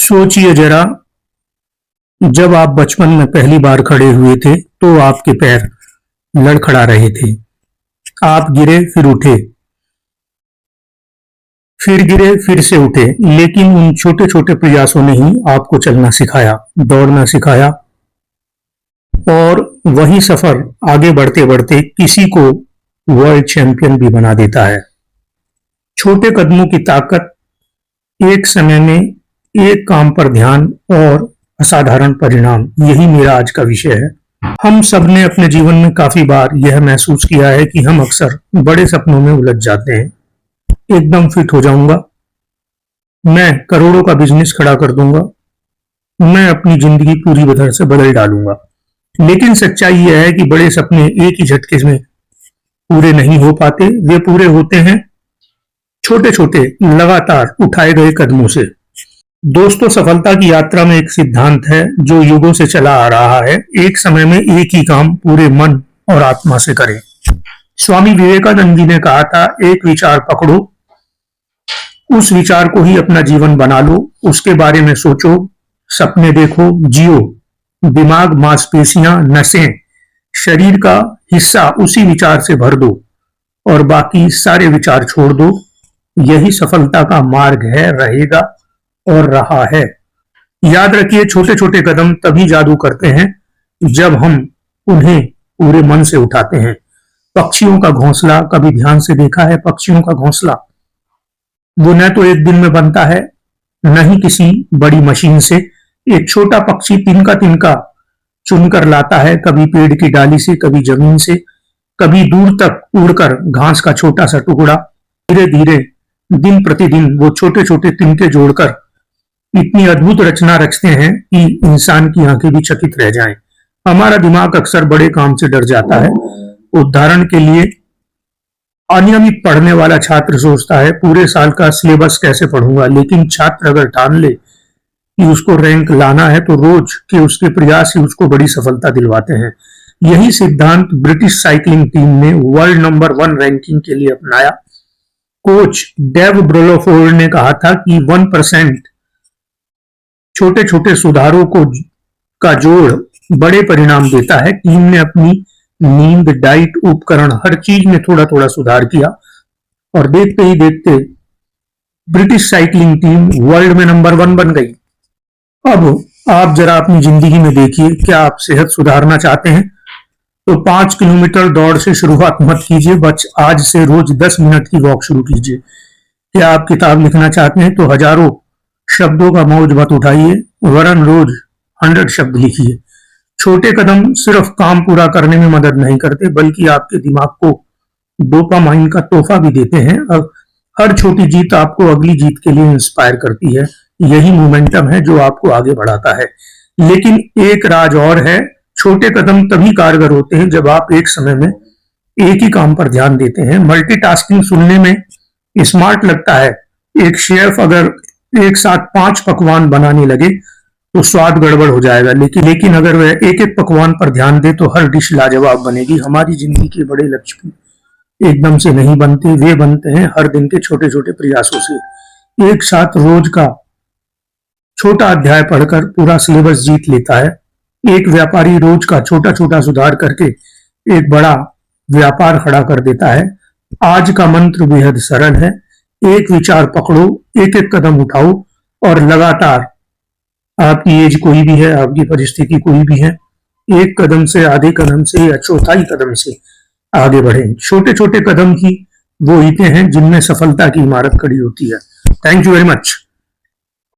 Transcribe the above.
सोचिए जरा, जब आप बचपन में पहली बार खड़े हुए थे तो आपके पैर लड़खड़ा रहे थे। आप गिरे, फिर उठे, फिर गिरे, फिर से उठे, लेकिन उन छोटे छोटे प्रयासों ने ही आपको चलना सिखाया, दौड़ना सिखाया। और वही सफर आगे बढ़ते बढ़ते किसी को वर्ल्ड चैंपियन भी बना देता है। छोटे कदमों की ताकत, एक समय में एक काम पर ध्यान और असाधारण परिणाम, यही मेरा आज का विषय है। हम सब ने अपने जीवन में काफी बार यह महसूस किया है कि हम अक्सर बड़े सपनों में उलझ जाते हैं। एकदम फिट हो जाऊंगा, मैं करोड़ों का बिजनेस खड़ा कर दूंगा, मैं अपनी जिंदगी पूरी तरह से बदल डालूंगा। लेकिन सच्चाई यह है कि बड़े सपने एक ही झटके में पूरे नहीं हो पाते। वे पूरे होते हैं छोटे छोटे लगातार उठाए गए कदमों से। दोस्तों, सफलता की यात्रा में एक सिद्धांत है जो युगों से चला आ रहा है। एक समय में एक ही काम पूरे मन और आत्मा से करें। स्वामी विवेकानंद जी ने कहा था, एक विचार पकड़ो, उस विचार को ही अपना जीवन बना लो, उसके बारे में सोचो, सपने देखो, जियो। दिमाग, मांसपेशियां, नसें, शरीर का हिस्सा उसी विचार से भर दो और बाकी सारे विचार छोड़ दो। यही सफलता का मार्ग है, रहेगा और रहा है। याद रखिए, छोटे छोटे कदम तभी जादू करते हैं जब हम उन्हें पूरे मन से उठाते हैं। पक्षियों का घोंसला कभी ध्यान से देखा है? पक्षियों का घोंसला वो न तो एक दिन में बनता है, न ही किसी बड़ी मशीन से। एक छोटा पक्षी तिनका तिनका चुनकर लाता है, कभी पेड़ की डाली से, कभी जमीन से, कभी दूर तक उड़कर घास का छोटा सा टुकड़ा। धीरे धीरे, दिन प्रतिदिन वो छोटे छोटे तिनके जोड़कर इतनी अद्भुत रचना रचते हैं कि इंसान की आंखें भी चकित रह जाएं। हमारा दिमाग अक्सर बड़े काम से डर जाता है। उदाहरण के लिए, अनियमित पढ़ने वाला छात्र सोचता है, पूरे साल का सिलेबस कैसे पढ़ूंगा। लेकिन छात्र अगर ठान ले कि उसको रैंक लाना है तो रोज के उसके प्रयास ही उसको बड़ी सफलता दिलवाते हैं। यही सिद्धांत ब्रिटिश साइकिलिंग टीम ने वर्ल्ड नंबर 1 रैंकिंग के लिए अपनाया। कोच डेव ब्रोलोफोर्ड ने कहा था कि 1% छोटे छोटे सुधारों का जोड़ बड़े परिणाम देता है। टीम ने अपनी नींद, डाइट, उपकरण, हर चीज में थोड़ा थोड़ा सुधार किया और देखते ही देखते ब्रिटिश साइकिलिंग टीम वर्ल्ड में नंबर 1 बन गई। अब आप जरा अपनी जिंदगी में देखिए, क्या आप सेहत सुधारना चाहते हैं तो 5 किलोमीटर दौड़ से शुरुआत मत कीजिए, बस आज से रोज 10 मिनट की वॉक शुरू कीजिए। क्या आप किताब लिखना चाहते हैं तो हजारों शब्दों का मौज मत उठाइए, वरन रोज 100 शब्द लिखिए। छोटे कदम सिर्फ काम पूरा करने में मदद नहीं करते, बल्कि आपके दिमाग को डोपामाइन का तोहफा भी देते हैं। अब हर छोटी जीत आपको अगली जीत के लिए इंस्पायर करती है। यही मोमेंटम है जो आपको आगे बढ़ाता है। लेकिन एक राज और है, छोटे कदम तभी कारगर होते हैं जब आप एक समय में एक ही काम पर ध्यान देते हैं। मल्टीटास्किंग सुनने में स्मार्ट लगता है। एक शेफ अगर एक साथ 5 पकवान बनाने लगे तो स्वाद गड़बड़ हो जाएगा, लेकिन अगर वह एक एक पकवान पर ध्यान दे तो हर डिश लाजवाब बनेगी। हमारी जिंदगी के बड़े लक्ष्य एकदम से नहीं बनते, वे बनते हैं हर दिन के छोटे छोटे प्रयासों से। एक साथ रोज का छोटा अध्याय पढ़कर पूरा सिलेबस जीत लेता है। एक व्यापारी रोज का छोटा छोटा सुधार करके एक बड़ा व्यापार खड़ा कर देता है। आज का मंत्र बेहद सरल है, एक विचार पकड़ो, एक एक कदम उठाओ और लगातार, आपकी एज कोई भी है, आपकी परिस्थिति कोई भी है, एक कदम से, आधे कदम से या चौथाई कदम से आगे बढ़ें। छोटे छोटे कदम ही वो ईंटें हैं जिनमें सफलता की इमारत खड़ी होती है। Thank you very much.